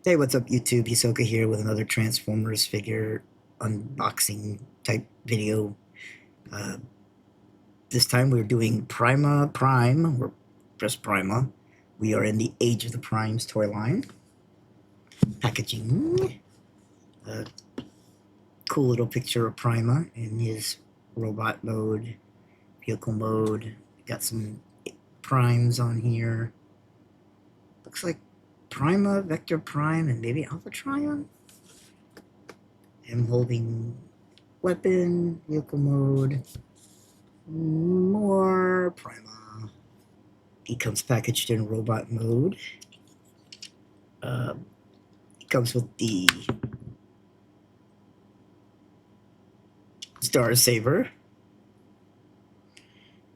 Hey, what's up, YouTube? Hisoka here with another Transformers figure unboxing type video. Uh, this time we're doing Prima Prime, or just Prima. We are in the Age of the Primes toy line. Packaging. A cool little picture of Prima in his robot mode, vehicle mode. Got some primes on here. Looks like Prima, Vector Prime, and maybe Alpha Trion. Him holding weapon, vehicle mode, more Prima. He comes packaged in robot mode. He comes with the Star Saber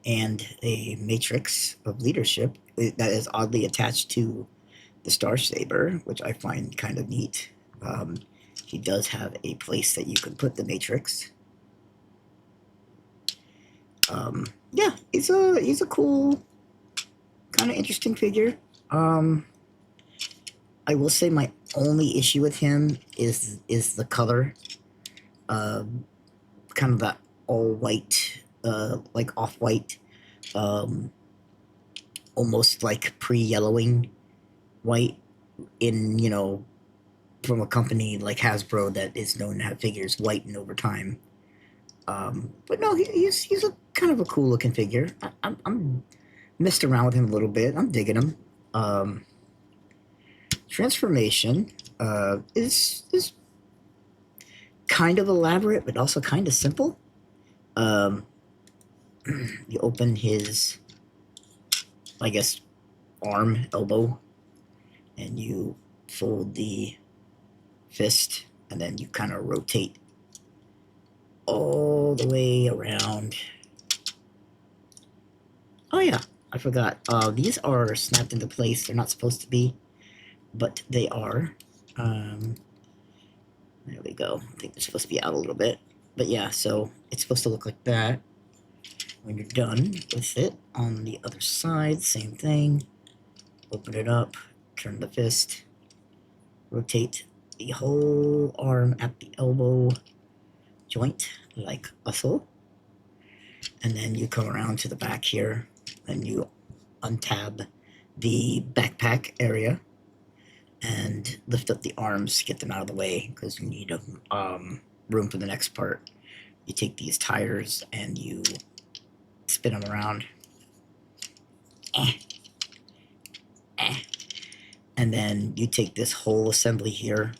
and a matrix of leadership that is oddly attached to the Star Saber, which I find kind of neat. He does have a place that you can put the matrix. Yeah, he's a cool, kind of interesting figure. I will say my only issue with him is the color. Kind of that all white, like off white, almost like pre-yellowing white in, from a company like Hasbro that is known to have figures whiten over time. But no, he's a kind of a cool looking figure. I'm messed around with him a little bit. I'm digging him. Transformation is kind of elaborate, but also kind of simple. You open his, I guess, arm, elbow, and you fold the fist, and then you kind of rotate all the way around. Oh yeah, I forgot. These are snapped into place. They're not supposed to be, but they are. There we go. I think they're supposed to be out a little bit. But yeah, so it's supposed to look like that. When you're done with it, on the other side, same thing. Open it up, turn the fist, rotate the whole arm at the elbow joint like so. And then you come around to the back here and you untab the backpack area and lift up the arms, get them out of the way because you need room for the next part. You take these tires and you spin them around. And then you take this whole assembly here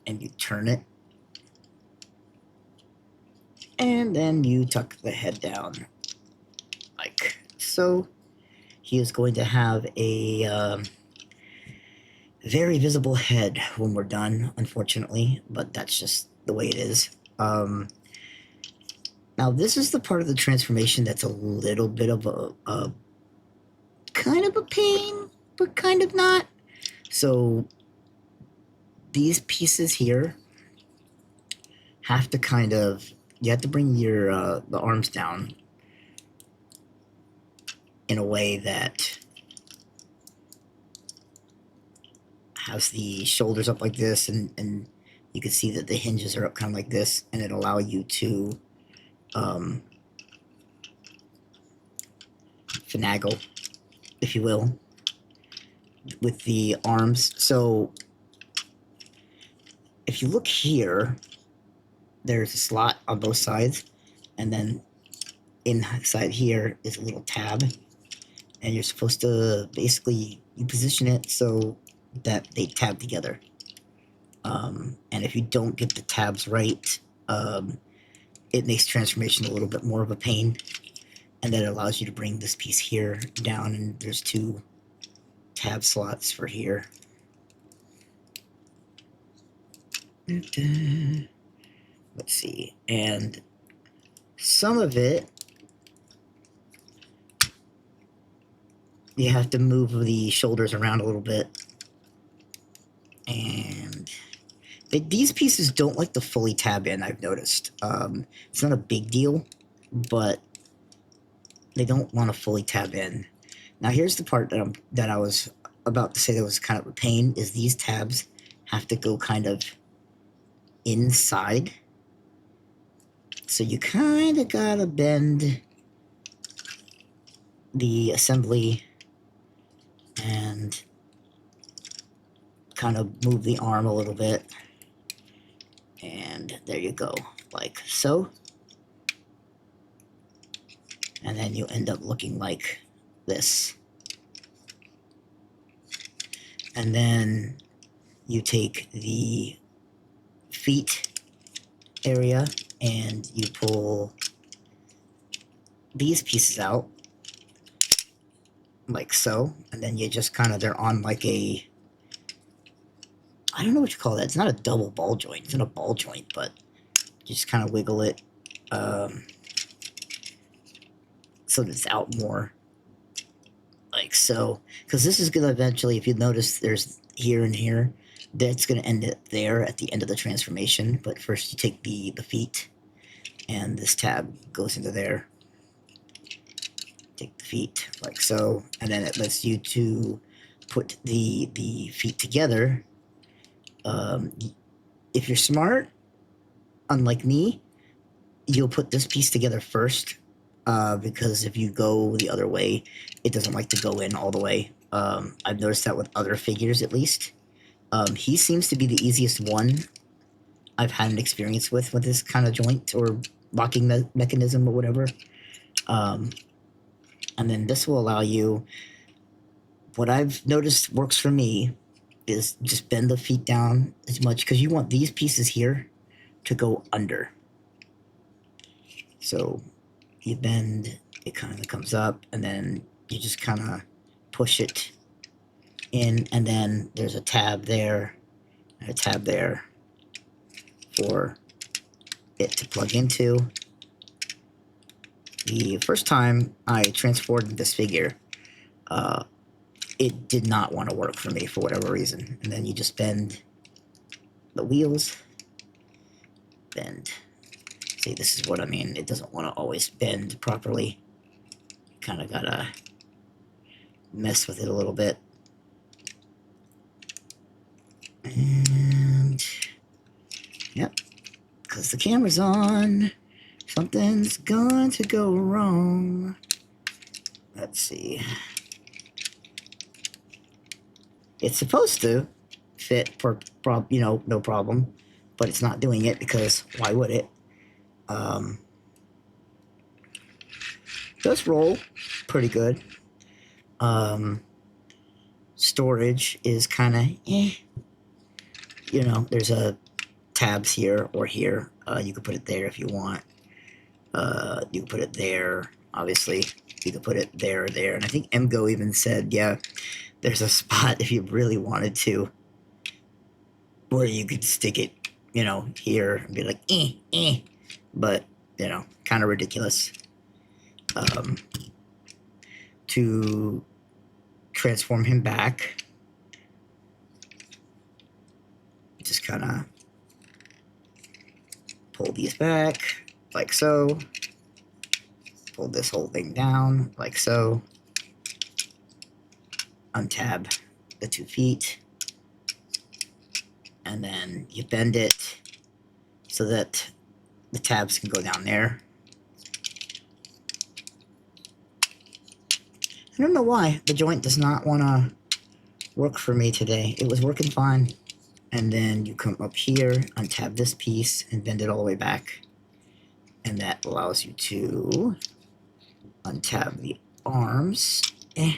and you turn it. And then you tuck the head down like so. He is going to have a very visible head when we're done, unfortunately, but that's just the way it is. Now, this is the part of the transformation that's a little bit of a kind of a pain, but kind of not. So these pieces here have to kind of, you have to bring your the arms down in a way that has the shoulders up like this, and you can see that the hinges are up kind of like this, and it allow you to finagle, if you will, with the arms. So if you look here, there's a slot on both sides, and then inside here is a little tab, and you're supposed to basically, you position it so that they tab together. And if you don't get the tabs right, it makes transformation a little bit more of a pain, and then it allows you to bring this piece here down, and there's two tab slots for here. Let's see, and some of it you have to move the shoulders around a little bit, and these pieces don't like to fully tab in, I've noticed. It's not a big deal, but they don't want to fully tab in. Now here's the part that I was about to say that was kind of a pain, is these tabs have to go kind of inside. So you kind of gotta bend the assembly and kind of move the arm a little bit. And there you go, like so. And then you end up looking like this. And then you take the feet area and you pull these pieces out like so, and then you just kind of, they're on like a, I don't know what you call that. It's not a double ball joint. It's not a ball joint, but you just kind of wiggle it so that it's out more, like so. Because this is going to eventually, if you notice, there's here and here, that's going to end it there at the end of the transformation. But first you take the feet, and this tab goes into there. Take the feet like so, and then it lets you to put the feet together. If you're smart, unlike me, you'll put this piece together first, because if you go the other way, it doesn't like to go in all the way. I've noticed that with other figures, at least. He seems to be the easiest one I've had an experience with this kind of joint or locking mechanism or whatever. And then this will allow you, what I've noticed works for me is just bend the feet down as much, because you want these pieces here to go under. So you bend, it kind of comes up, and then you just kind of push it in, and then there's a tab there and a tab there for it to plug into. The first time I transformed this figure, it did not want to work for me for whatever reason. And then you just bend the wheels, bend. See, this is what I mean. It doesn't want to always bend properly. Kind of gotta mess with it a little bit. And, yep, because the camera's on. Something's going to go wrong. Let's see. It's supposed to fit for, no problem, but it's not doing it because why would it? Does roll pretty good. Storage is kind of, there's a tabs here or here. You could put it there if you want. You can put it there, obviously. You can put it there or there. And I think MGO even said, yeah, there's a spot if you really wanted to where you could stick it, here and be like, But, kind of ridiculous. To transform him back, just kind of pull these back, like so. Pull this whole thing down, like so. Untab the 2 feet. And then you bend it so that the tabs can go down there. I don't know why the joint does not want to work for me today. It was working fine. And then you come up here, untab this piece, and bend it all the way back. And that allows you to untab the arms. And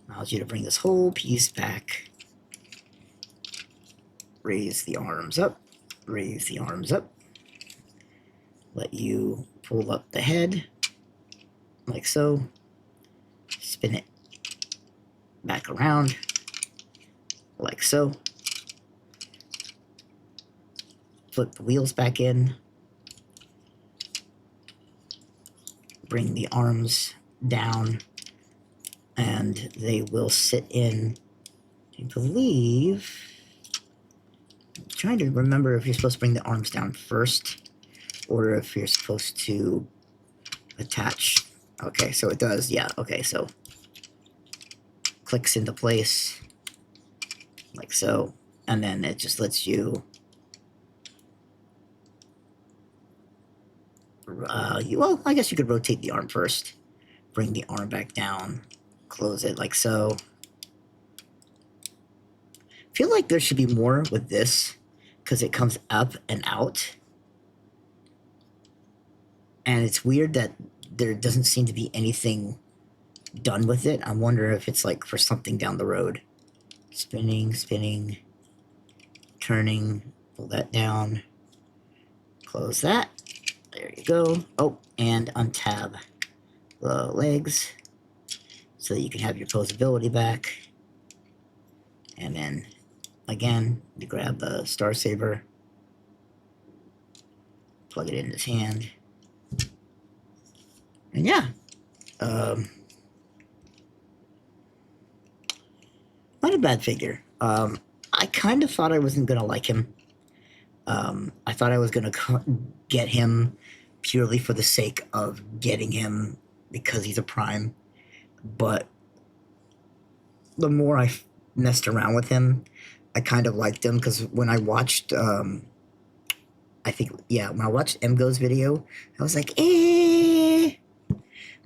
allows you to bring this whole piece back. Raise the arms up. Raise the arms up. Let you pull up the head. Like so. Spin it back around. Like so. Flip the wheels back in. Bring the arms down. And they will sit in, I believe, I'm trying to remember if you're supposed to bring the arms down first or if you're supposed to attach. Okay, so it does, yeah, okay, so clicks into place, like so, and then it just lets you, well, I guess you could rotate the arm first, bring the arm back down, close it like so. I feel like there should be more with this, because it comes up and out. And it's weird that there doesn't seem to be anything done with it. I wonder if it's like for something down the road. Spinning, spinning, turning, pull that down, close that. There you go. Oh, and untab the legs so that you can have your posability back. And then, again, you grab the Star Saber, plug it in his hand. And yeah, not a bad figure. I kind of thought I wasn't going to like him. I thought I was going to get him purely for the sake of getting him because he's a Prime. But the more I messed around with him, I kind of liked him, because when I watched, when I watched Mgo's video, I was like, eh.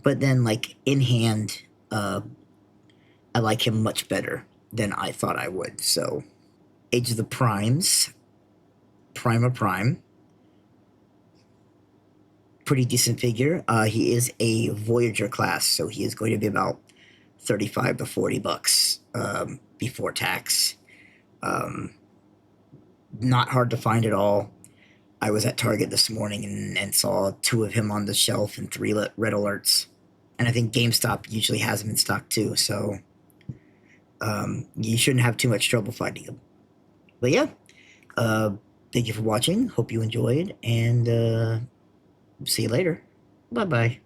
But then, like, in hand, I like him much better than I thought I would. So, Age of the Primes, Prima Prime. Pretty decent figure. He is a Voyager class, so he is going to be about $35 to $40 before tax. Not hard to find at all. I was at Target this morning and saw 2 of him on the shelf and 3 red alerts. And I think GameStop usually has them in stock too, so you shouldn't have too much trouble finding them. But yeah, thank you for watching. Hope you enjoyed, and see you later. Bye-bye.